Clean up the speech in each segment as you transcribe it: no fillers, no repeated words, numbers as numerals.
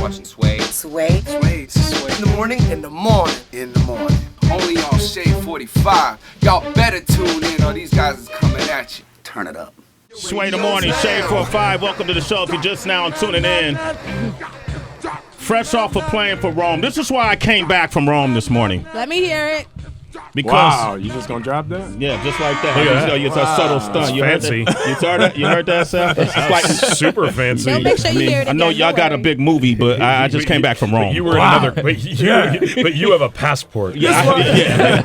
watching Sway. Sway. In the morning. Only on Shade 45. Y'all better tune in or these guys is coming at you. Turn it up. Sway in the morning, Shade 45. Welcome to the show. If you're just now tuning in, fresh off of playing for Rome. This is why I came back from Rome this morning. Let me hear it. Because, wow, you just gonna drop that? Yeah, just like that. It's a subtle stunt. You fancy. You heard that, Seth? It's like super fancy. So make sure you hear it I know again, y'all got a big movie, but I just came back from Rome. You were in another. But you have a passport. Yeah,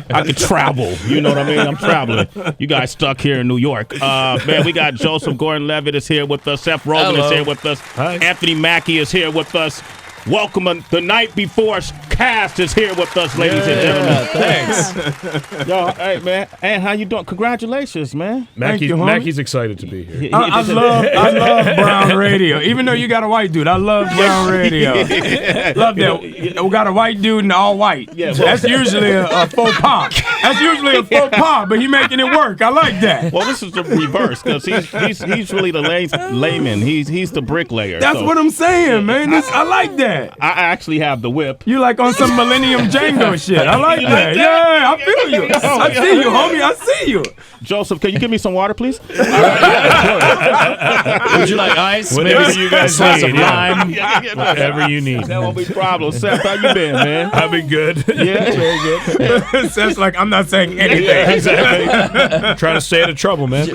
I could travel. You know what I mean? I'm traveling. You guys stuck here in New York. Man, we got Joseph Gordon-Levitt is here with us. Seth Rogen is here with us. Hi. Anthony Mackie is here with us. Welcome. The Night Before cast is here with us, ladies and gentlemen. Thanks. Yo, hey, man. Hey, how you doing? Congratulations, man. Mackie's excited to be here. I love brown radio. Even though you got a white dude, I love brown radio. Love that. We got a white dude and all white. Yeah, that's usually a faux pas. That's usually a faux pas, but he making it work. I like that. Well, this is the reverse because he's really the layman. He's the bricklayer. That's what I'm saying, man. I like that. I actually have the whip. You like on some Millennium Django shit. I like that. Yeah, I feel you. I see you, homie. I see you. Joseph, can you give me some water, please? Would you like ice? Whatever you guys need. Lime. Whatever you need. That won't be a problem. Seth, how you been, man? I've been good. Yeah, very good. Seth's like, I'm not saying anything. Exactly. Trying to stay out of trouble, man.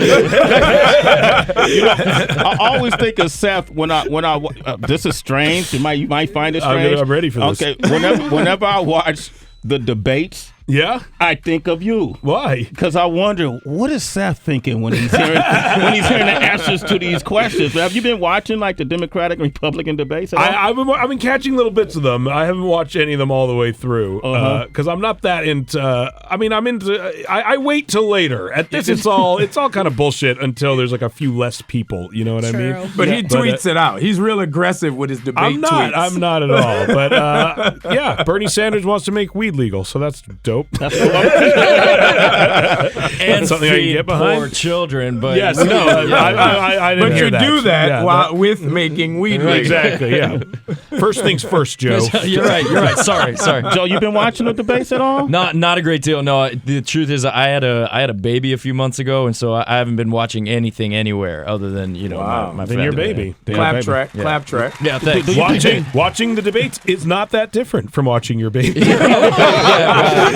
I always think of Seth when I this is strange. You might find it strange. I'm ready for this. Okay, whenever I watch the debates, yeah, I think of you. Why? Because I wonder, what is Seth thinking when he's hearing the answers to these questions? Have you been watching like the Democratic and Republican debates? I've been catching little bits of them. I haven't watched any of them all the way through because I'm not that into. I'm into. I wait till later. At this, it's all kind of bullshit until there's like a few less people. You know what I mean? But he tweets it out. He's real aggressive with his debate tweets. I'm not at all. But yeah, Bernie Sanders wants to make weed legal, so that's dope. And something I can get behind. Poor children, but yes, no, I didn't but hear you that. do that Yeah, while with making weed legal. Exactly. Yeah. First things first, Joe. You're right. Sorry. Joe, you been watching the debates at all? Not a great deal. No, the truth is, I had a baby a few months ago, and so I haven't been watching anything anywhere other than my Then your baby. Clap track. Yeah, thanks. Watching the debates is not that different from watching your baby.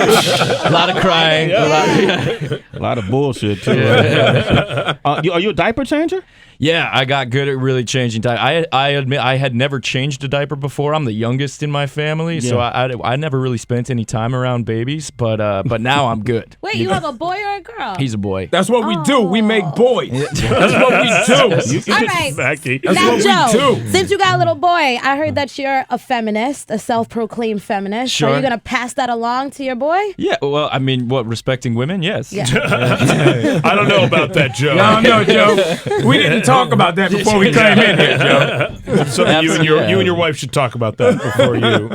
A lot of crying. A lot of bullshit too. Are you a diaper changer? Yeah, I got good at really changing diapers. I admit I had never changed a diaper before. I'm the youngest in my family, so I never really spent any time around babies. But now I'm good. Wait, you have a boy or a girl? He's a boy. That's what we do. We make boys. That's what we do. All right. Mackie. That's Now, what Joe, we do. since you got a little boy, I heard that you're a feminist, a self-proclaimed feminist. Sure. Are you going to pass that along to your boy? Yeah, well, I mean, respecting women? Yes. Yeah. I don't know about that, Joe. No, Joe. We didn't talk about that before we came in here, Joe. So you and your wife should talk about that before you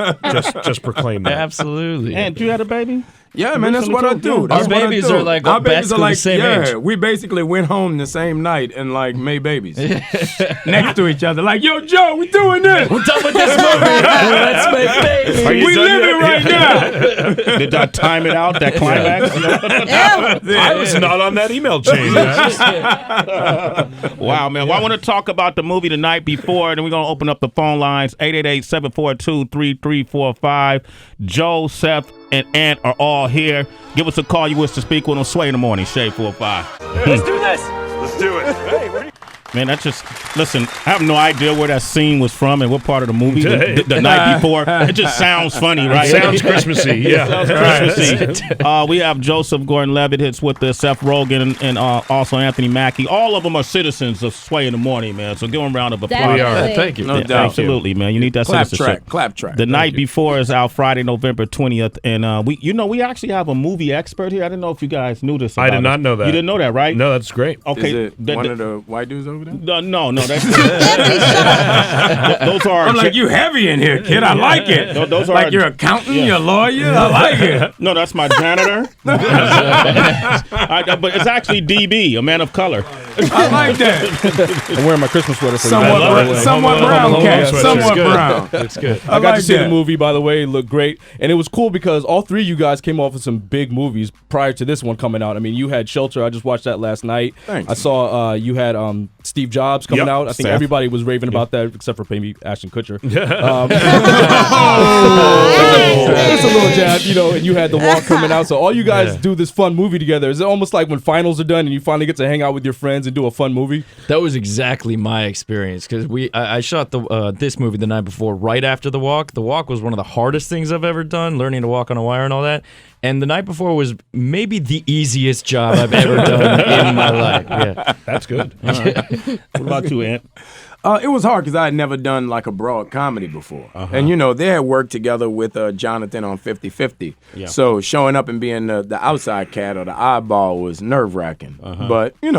just proclaim that. Absolutely. And you had a baby? Yeah, man, that's what I do. Our babies are like basically the same age. We basically went home the same night and like made babies next to each other. Like, yo, Joe, we doing this. We're done with this movie. Let's make babies. We living right now. Did I time it out, that climax? I was not on that email chain. Wow, man. Well, I want to talk about the movie The Night Before, and then we're going to open up the phone lines, 888-742-3345. Joe, Seth, and Ant are all here. Give us a call. You wish to speak with them. Sway in the morning, Shade 45. Let's do this. Let's do it. Hey, what are you? Man, that's just, listen, I have no idea where that scene was from and what part of the movie, the night before. It just sounds funny, right? Sounds Christmassy, yeah. Sounds Christmassy. We have Joseph Gordon-Levitt hits with us, Seth Rogen, and also Anthony Mackie. All of them are citizens of Sway in the Morning, man. So give them a round of applause. Definitely. Thank you. No doubt. Absolutely, man. You need that citizenship. Clap track. The Night Before is out Friday, November 20th, and we actually have a movie expert here. I didn't know if you guys knew this. I did not know that. You didn't know that, right? No, that's great. Okay. Is it one of the white dudes over over there? No. That's Anthony, shut up. those are. I'm like, you heavy in here, kid. I like it. Those are like your accountant, your lawyer. I like it. No, that's my janitor. But it's actually DB, a man of color. I like that. I'm wearing my Christmas sweater for Somewhat brown cat. Somewhat brown. It's good. I got to see the movie, by the way. It looked great. And it was cool because all three of you guys came off of some big movies prior to this one coming out. I mean, you had Shelter. I just watched that last night. Thanks. I saw you had Steve Jobs coming out. I think Seth. everybody was raving about that except for maybe Ashton Kutcher. It's a little jab, and you had The Walk coming out. So all you guys do this fun movie together. Is it almost like when finals are done and you finally get to hang out with your friends and do a fun movie? That was exactly my experience because I shot this movie the night before, right after The Walk. The Walk was one of the hardest things I've ever done, learning to walk on a wire and all that. And the night before was maybe the easiest job I've ever done in my life. Yeah, that's good. What about you, Ant? It was hard because I had never done like a broad comedy before. And, they had worked together with Jonathan on 50-50. Yeah. So showing up and being the outside cat or the oddball was nerve-wracking. But, You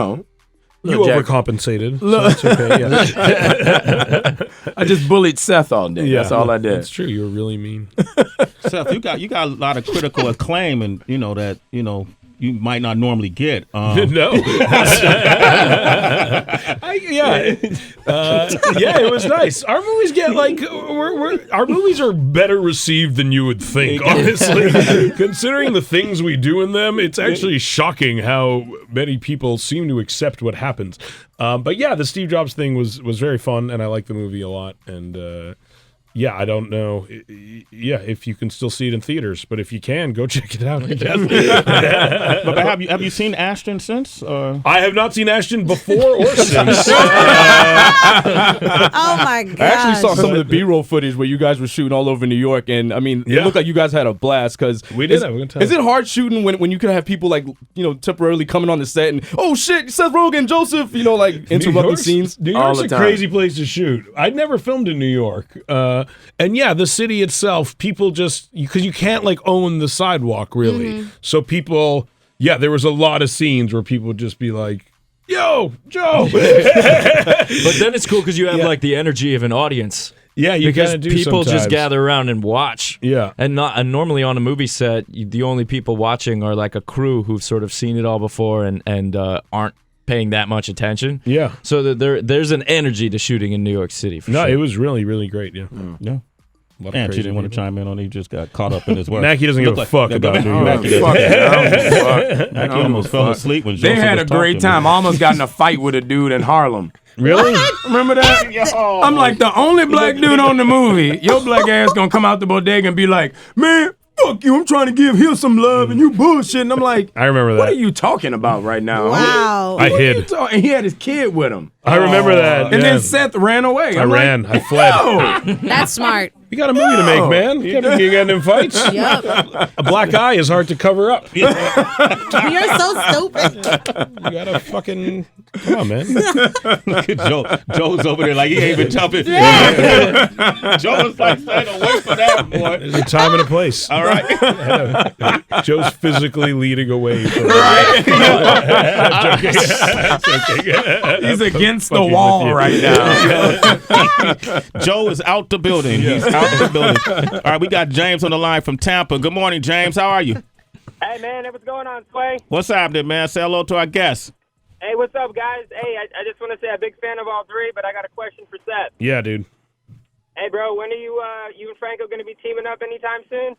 overcompensated. So that's okay. Yeah. I just bullied Seth all day. Yeah, that's all I did. That's true. You were really mean. Seth, you got a lot of critical acclaim, and that you might not normally get. No. It was nice. Our movies get our movies are better received than you would think. Honestly, considering the things we do in them, it's actually shocking how many people seem to accept what happens. But yeah, the Steve Jobs thing was very fun, and I like the movie a lot. And I don't know. If you can still see it in theaters, but if you can, go check it out. But have you seen Ashton since? I have not seen Ashton before or since. Oh my god! I actually saw some of the B-roll footage where you guys were shooting all over New York, and I mean, it looked like you guys had a blast. Because we did. Is it hard shooting when you can have people temporarily coming on the set and shit, Seth Rogen, Joseph, interrupting scenes? New York's a crazy place to shoot. I'd never filmed in New York. And the city itself, people just, because you can't own the sidewalk really. So people, there was a lot of scenes where people would just be like, yo, Joe. But then it's cool because you have the energy of an audience. Yeah, you because kind of do people sometimes. just gather around and watch. Yeah, and normally on a movie set, the only people watching are like a crew who've sort of seen it all before and aren't paying that much attention. Yeah, so there's an energy to shooting in New York City. For sure. It was really, really great. Yeah, yeah. And she didn't want to chime in on it. He just got caught up in his work. Mackie doesn't give a fuck about New York. Mackie almost fell asleep when they had a great time. I almost got in a fight with a dude in Harlem. Really? Remember that? I'm like the only black dude on the movie. Your black ass gonna come out the bodega and be like, man, fuck you, I'm trying to give him some love and you bullshit. And I'm like, I remember that. What are you talking about right now? Wow. I hid. And he had his kid with him. I remember that. And then Seth ran away. I ran. I fled. That's smart. You got a movie to make, man. You can't be getting in fights. Yep. A black eye is hard to cover up. You're so stupid. You gotta fucking come on, man. Look at Joe. Joe's over there like he ain't even jumping. Joe was like saying, away for that, boy. There's a time and a place. All right. Joe's physically leading away. Right. He's against the wall right now. Joe is out the building. He's out the building. All right, we got James on the line from Tampa. Good morning, James. How are you? Hey, man. What's going on, Sway? What's happening, man? Say hello to our guests. Hey, what's up, guys? Hey, I just want to say I'm a big fan of all three, but I got a question for Seth. Yeah, dude. Hey, bro, when are you and Franco going to be teaming up anytime soon?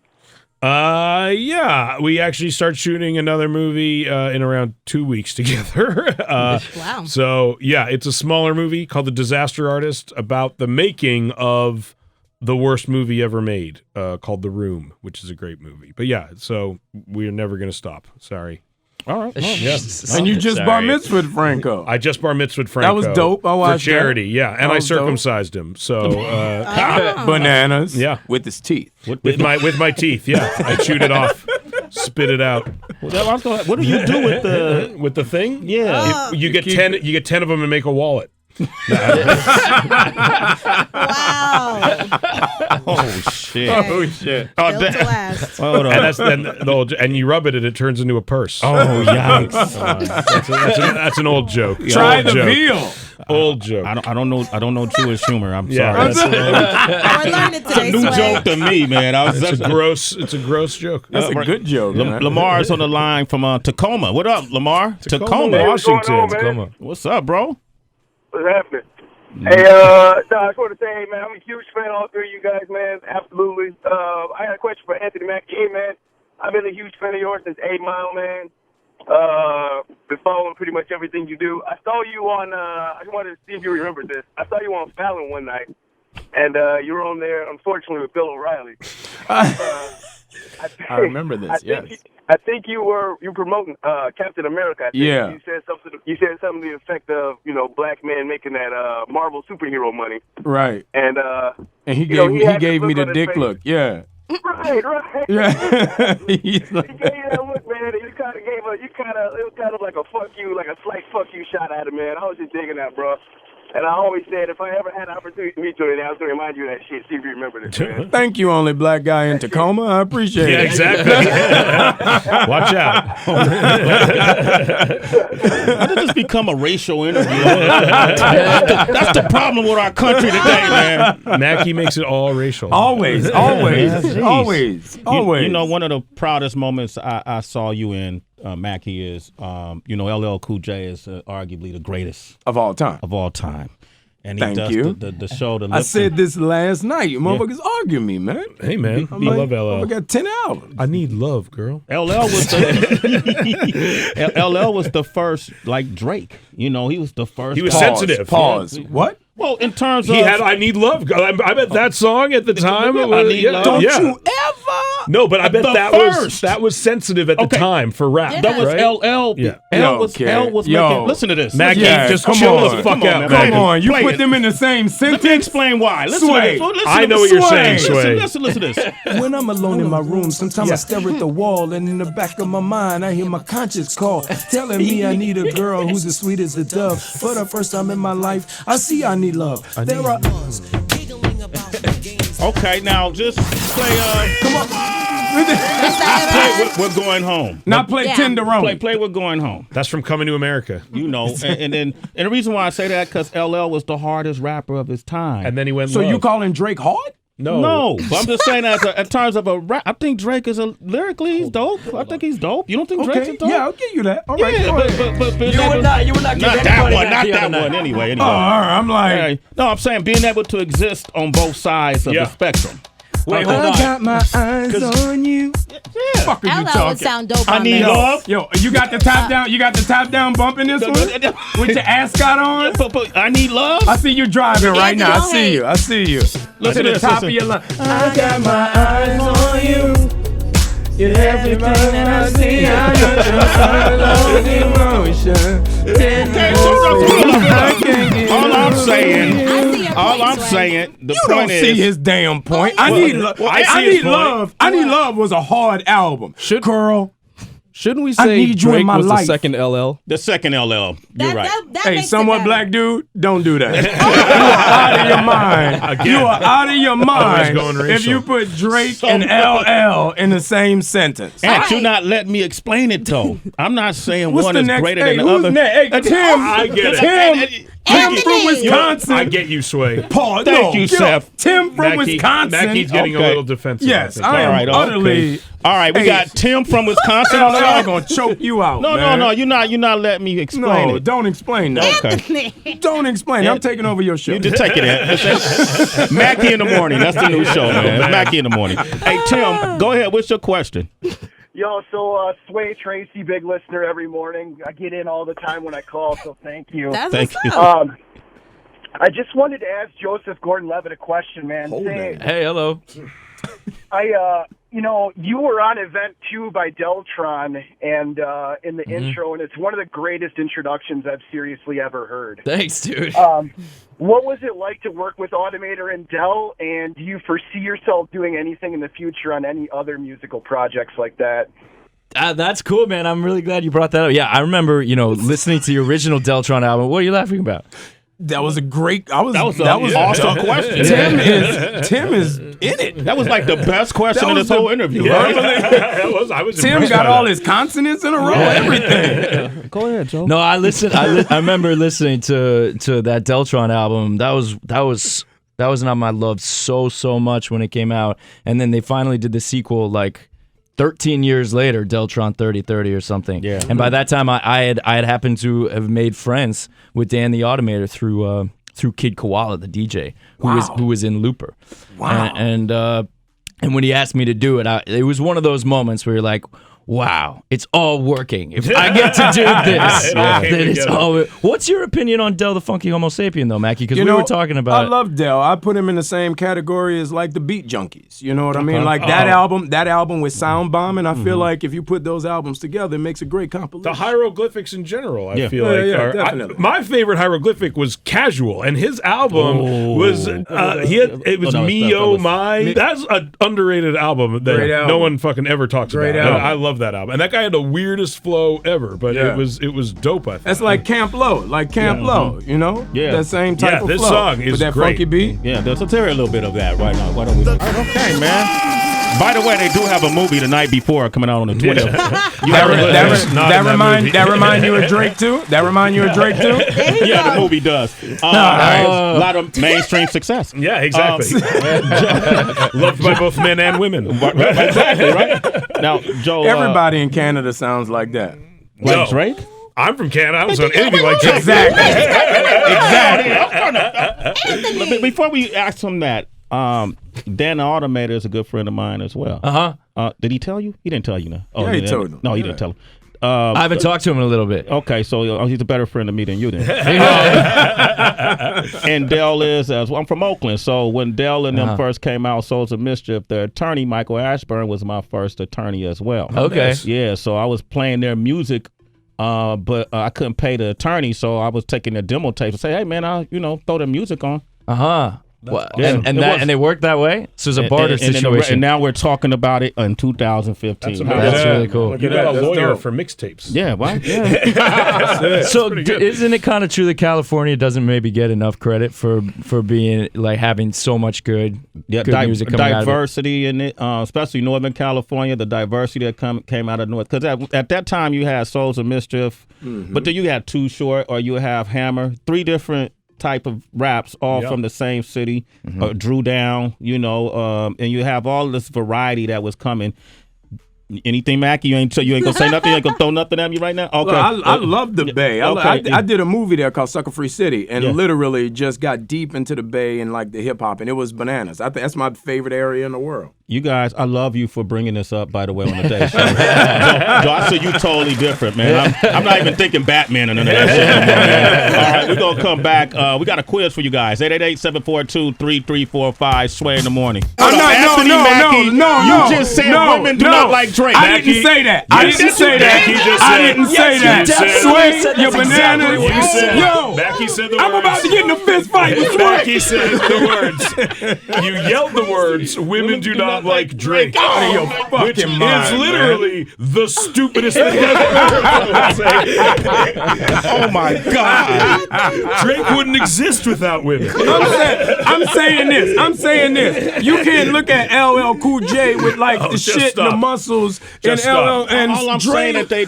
Yeah, we actually start shooting another movie in around 2 weeks together. Wow. So, yeah, it's a smaller movie called The Disaster Artist about the making of the worst movie ever made called The Room, which is a great movie. But, yeah, so we're never going to stop. Sorry. All right. Well, yes. And you just bar mitzvahed Franco. I just bar mitzvahed Franco. That was dope. I watched for charity, that. yeah. And I circumcised him. So bananas. Yeah. With his teeth. With my teeth, yeah. I chewed it off. Spit it out. What do you do with the thing? Yeah. You get 10 of them and make a wallet. Wow. Oh shit! Oh shit! Oh, Built to last. Hold on. And you rub it and it turns into a purse. Oh yikes! That's an old joke. Try the veal. Old joke. I don't know Jewish humor. I'm Yeah, sorry. I learned it today. New Sway. joke to me, man. It's a gross joke. That's a good joke. man. Lamar's on the line from Tacoma. What up, Lamar? Tacoma, Hey, what's Washington. going on, man? Tacoma. What's up, bro? What's happening? Hey, I just want to say, hey, man, I'm a huge fan of all three of you guys, man. Absolutely. I got a question for Anthony Mackie. Hey, man, I've been a huge fan of yours since 8 Mile, man. Been following pretty much everything you do. I saw you on, I just wanted to see if you remember this. I saw you on Fallon one night, and you were on there, unfortunately, with Bill O'Reilly. I remember this. I think you were promoting Captain America. I think. Yeah. You said something to the effect of black man making that Marvel superhero money. Right. And he you know, gave me the on his dick face. look. Yeah. Right. Yeah. He gave you that look, man. And it was kind of like a fuck you, like a slight fuck you shot at him, man. I was just digging that, bro. And I always said, if I ever had an opportunity to meet you today, I was going to remind you of that shit. See if you remember this, man. Thank you, only black guy in Tacoma. I appreciate Yeah, it. exactly. Watch out. How did this become a racial interview? That's the problem with our country today, man. Mackie makes it all racial. Always. You know, one of the proudest moments I saw you in, Mackie, is, LL Cool J is arguably the greatest Of all time. of all time. And he Thank does you. the show. I said this last night. You motherfuckers argue me, man. Hey, man. I'm You like, love LL. I got 10 albums. I need love, girl. LL was LL was the first, like Drake. You know, he was the first. He was Pause. sensitive. Pause. What? Well, in terms of He had I Need Love. I bet that song at the time. I Need Love. Don't yeah. you ever? No, but I bet The that first. was sensitive at the Okay. time for rap. Yeah. that was right? LL. Yeah. L was Yo, making. Listen to this. Mackie, Yeah, just come chill on. the fuck Come on, out, man. man. Come on. You Play put it. them in the same Let me sentence. explain why. Listen Sway. to this. Listen I to know this. what you're saying, Sway. Listen to this. When I'm alone in my room, sometimes I stare at the wall, and in the back of my mind, I hear my conscience call, telling me I need a girl who's as sweet as a dove. For the first time in my life, I see I need love. There are Okay, now just play. come on, Play. We're going home. not play Yeah. Tenderoni. Play. We're going home. That's from Coming to America. You know, and the reason why I say that because LL was the hardest rapper of his time. And then he went So love. you calling Drake hard? No. But I'm just saying in terms of a rap, I think Drake is lyrically he's dope. I think he's dope. You don't think Drake's Okay, dope? yeah, I'll give you that. All right, Yeah, go ahead. but You would not give not anybody that one, that not the that other night. one. Anyway. Oh, all right, I'm like, Hey, no, I'm saying being able to exist on both sides of Yeah. the spectrum. Wait, hold I on. got my eyes on you. Yeah. Fuck are you LL would talking? sound dope I on need this. love. Yo, you got the top down. You got the top down bump in this one with your ascot on. But I need love. I see you driving right now. I don't see hate. you. I see you. Listen to the to this, top listen. of your line. I got my eyes on you. You're everything that I see. I got your emotion. All I'm saying, I see your all point, I'm Sway. saying, the You don't point see is, his damn point. Well, I need love. I see I his need point. love. I need love was a hard album. Girl, Shouldn't we I say need you in Drake my was life. the second LL? the second LL. You're right. That hey, makes it somewhat better. black dude, don't do that. You are out of your mind. Again. You are out of your mind going racial. if you put Drake and LL in the same sentence. And you right. not letting me explain it though. I'm not saying What's one the is next? greater Hey, than the who's other. next? Hey, Tim. I get it. Tim. Tim from Eminem. Wisconsin. I get you, Sway. Paul, Thank no, you, get Seth. up. Tim from Mackie- Wisconsin. Mackie's getting Okay. a little defensive. Yes, think. I am All right, utterly. All right, we Hey. got Tim from Wisconsin on the I'm line. gonna choke you out. No, man. no, you're not letting me explain No, it. don't explain that. Okay. Don't explain. I'm taking over your show. You just take it in. Mackie in the morning. That's the new show, man. It's Mackie in the morning. Hey, Tim, go ahead. What's your question? Yo, so Sway Tracy, big listener every morning. I get in all the time when I call, so thank you. That's Thank what's you. up. I just wanted to ask Joseph Gordon-Levitt a question, man. Say, Hey, hello. you were on Event 2 by Deltron and in the intro, and it's one of the greatest introductions I've seriously ever heard. Thanks, dude. What was it like to work with Automator and Dell, and do you foresee yourself doing anything in the future on any other musical projects like that? That's cool, man. I'm really glad you brought that up. Yeah, I remember, listening to the original Deltron album. What are you laughing about? That was a great. That was awesome question. Tim is in it. That was like the best question in this whole interview. Right? I was Tim impressed got by all that. his consonants in a row. Everything. Go ahead, Joe. No, I remember listening to that Deltron album. That was an album I loved so much when it came out, and then they finally did the sequel like 13 years later, Deltron 3030 or something. Yeah. And by that time, I had happened to have made friends with Dan the Automator through Kid Koala, the DJ, who was in Looper. Wow. And when he asked me to do it, it was one of those moments where you're like, wow, it's all working. If I get to do this, then it's all. What's your opinion on Del the Funky Homo Sapien, though, Mackie? Because we were talking about I love Del. I put him in the same category as like the Beat Junkies. You know what I mean? Like that album with Sound Bombing. I feel like if you put those albums together, it makes a great compilation. The hieroglyphics in general, I feel definitely. my favorite hieroglyphic was Casual, and his album was Me Oh My. That's an underrated album that no one fucking ever talks about. I love that album, and that guy had the weirdest flow ever, but it was dope. I think That's like Camp Low, you know? Yeah. That same type of this flow. song is with that great. funky beat. Yeah, let's hear a little bit of that right now. Why don't we? Okay, man. By the way, they do have a movie the night before coming out on the 20th. That remind you of Drake too? That remind you of Drake too? Yeah, the movie does. A lot of mainstream success. Yeah, exactly. Loved by both men and women. Exactly, right? Now, Joe. Everybody in Canada sounds like that. Like No. Drake? I'm from Canada. I was on anything like Drake. Exactly. Before we ask him that, Dan the Automator is a good friend of mine as well. Did he tell you? He didn't tell you, no. Yeah, he told him. No, he didn't tell him. I haven't talked to him in a little bit. Okay, so he's a better friend of me than you then. And Del is as well. I'm from Oakland, so when Del and them first came out, Souls of Mischief, their attorney, Michael Ashburn, was my first attorney as well. Okay. Yeah, so I was playing their music, but I couldn't pay the attorney, so I was taking their demo tapes and say, hey, man, I'll throw the music on. Well, Yeah, and they worked that way. So it's a barter And situation. now we're talking about it in 2015. That's really cool. You got a lawyer for mixtapes. Yeah, well, yeah. So isn't it kind of true that California doesn't maybe get enough credit for being like having so much good music coming out of it? Diversity in it, especially Northern California, the diversity that came out of North. Because at that time you had Souls of Mischief, but then you had Too Short or you have Hammer, 3 different type of raps, all from the same city, Drew Down, and you have all this variety that was coming. Anything, Mackie? You ain't gonna say nothing? You ain't gonna throw nothing at me right now? Okay. Look, I love the Bay. I did a movie there called Sucker Free City, and literally just got deep into the Bay and like the hip hop, and it was bananas. I think that's my favorite area in the world. You guys, I love you for bringing this up, by the way, on the day show. Joe, I see you totally different, man. I'm not even thinking Batman or none of that shit anymore, man. All right, we're going to come back. We got a quiz for you guys. 888-742-3345, Sway in the morning. No. You just said women do not like Drake. I didn't say that. I didn't say that. Sway, your banana. Mackie said the words. I'm about to get in a fist fight with Sway. Mackie said the words. You yelled the words, women do not like Drake. Out of your Which fucking is mind, literally the stupidest thing I've ever heard say. Oh, my God. Drake wouldn't exist without women. I'm saying this. You can't look at LL Cool J with like the just shit and the stop. muscles Just and stop. LL and All I'm Drake. saying that they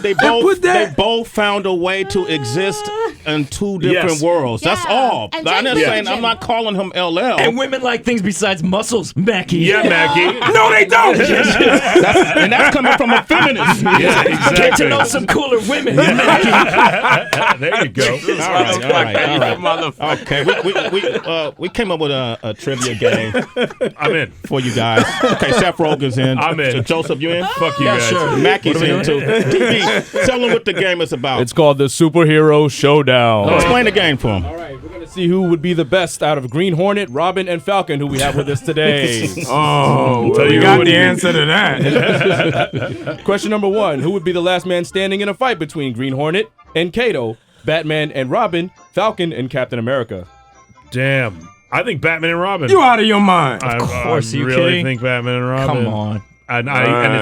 both found a way to exist in 2 different worlds. That's all. And I'm not Drake- saying I'm not calling him LL. And women like things besides muscles, Mackie. Yeah, Mackie. No, they don't. And that's coming from a feminist. Yeah, exactly. Get to know some cooler women. There you go. All right. Okay, we came up with a trivia game I'm in. for you guys. Okay, Seth Rogen's in. I'm in. So Joseph, you in? Fuck you guys. sure. Mackie's in too. DB, tell them what the game is about. It's called the Superhero Showdown. Explain the game for them. All right, we're gonna see who would be the best out of Green Hornet, Robin, and Falcon, who we have with us today. Oh, Tell we you got what the you- answer to that. Question number 1: who would be the last man standing in a fight between Green Hornet and Kato, Batman and Robin, Falcon and Captain America? Damn. I think Batman and Robin. You out of your mind. I course, you really kidding? think Batman and Robin. Come on. And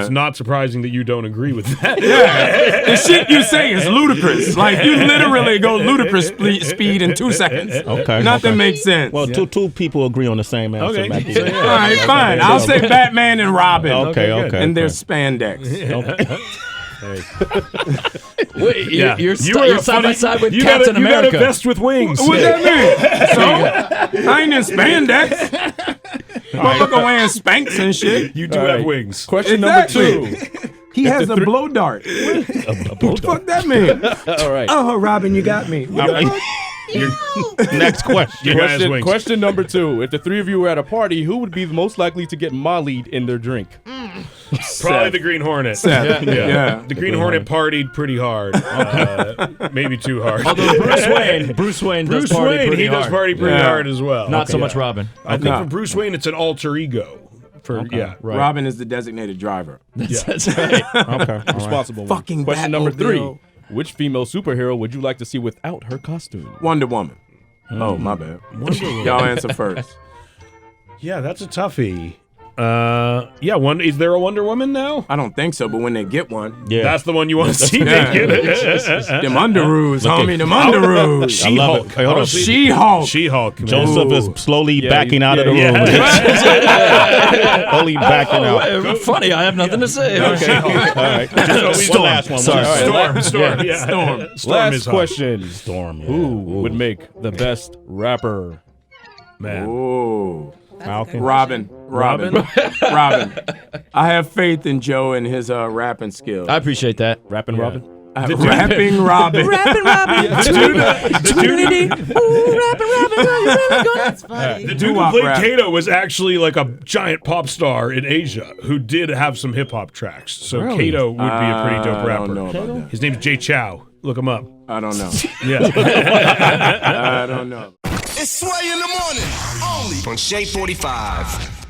it's not surprising that you don't agree with that. Yeah, the shit you say is ludicrous. Like you literally go ludicrous speed in 2 seconds. Okay. Nothing makes sense. Well, two people agree on the same answer. Okay. Mackie. So, yeah. All right, fine. I'll say Batman and Robin. Okay. And their spandex. Wait, Yeah. you're were side by side with you Captain got a, America. You got a vest with wings. What that mean? So I ain't in spandex. Motherfucker wearing Spanx and shit. You do have wings. Question number 2. He has a blow dart. What the fuck that mean? All right. Oh, Robin, you got me. Next question. Question number 2. If the 3 of you were at a party, who would be the most likely to get mollied in their drink? Probably the Green Hornet. Seth. Yeah. The Green Hornet partied pretty hard. Maybe too hard. Although Bruce Wayne does party pretty he hard. does party pretty hard as well. Not so much Robin. I think for Bruce Wayne, it's an alter ego. Right. Robin is the designated driver. That's right. Okay. Responsible one. Fucking Question number 3. Batmobile. Which female superhero would you like to see without her costume? Wonder Woman. Oh, my bad. Y'all answer first. Yeah, that's a toughie. Is there a Wonder Woman now? I don't think so, but when they get one, That's the one you want to see. yeah. Them underoos, homie, them underoos. I love it. Hey, hold on. She-Hulk. She-Hulk. man. Joseph is slowly backing out of the room. Slowly backing out. Funny, I have nothing to say. Okay. All right. One last one. Sorry. Storm. Last is hot. question. Storm. Yeah. Who would make the best rapper? Man. Ooh. Falcon. Robin. I have faith in Joe and his rapping skills. I appreciate that. Rapping Robin? Rapping Robin. Rapping Robin. The dude who played Kato was actually like a giant pop star in Asia who did have some hip hop tracks. So Kato would be a pretty dope rapper. I don't know about that. His name's Jay Chow. Look him up. I don't know. Yeah. I don't know. It's Sway in the morning, only on Shea 45.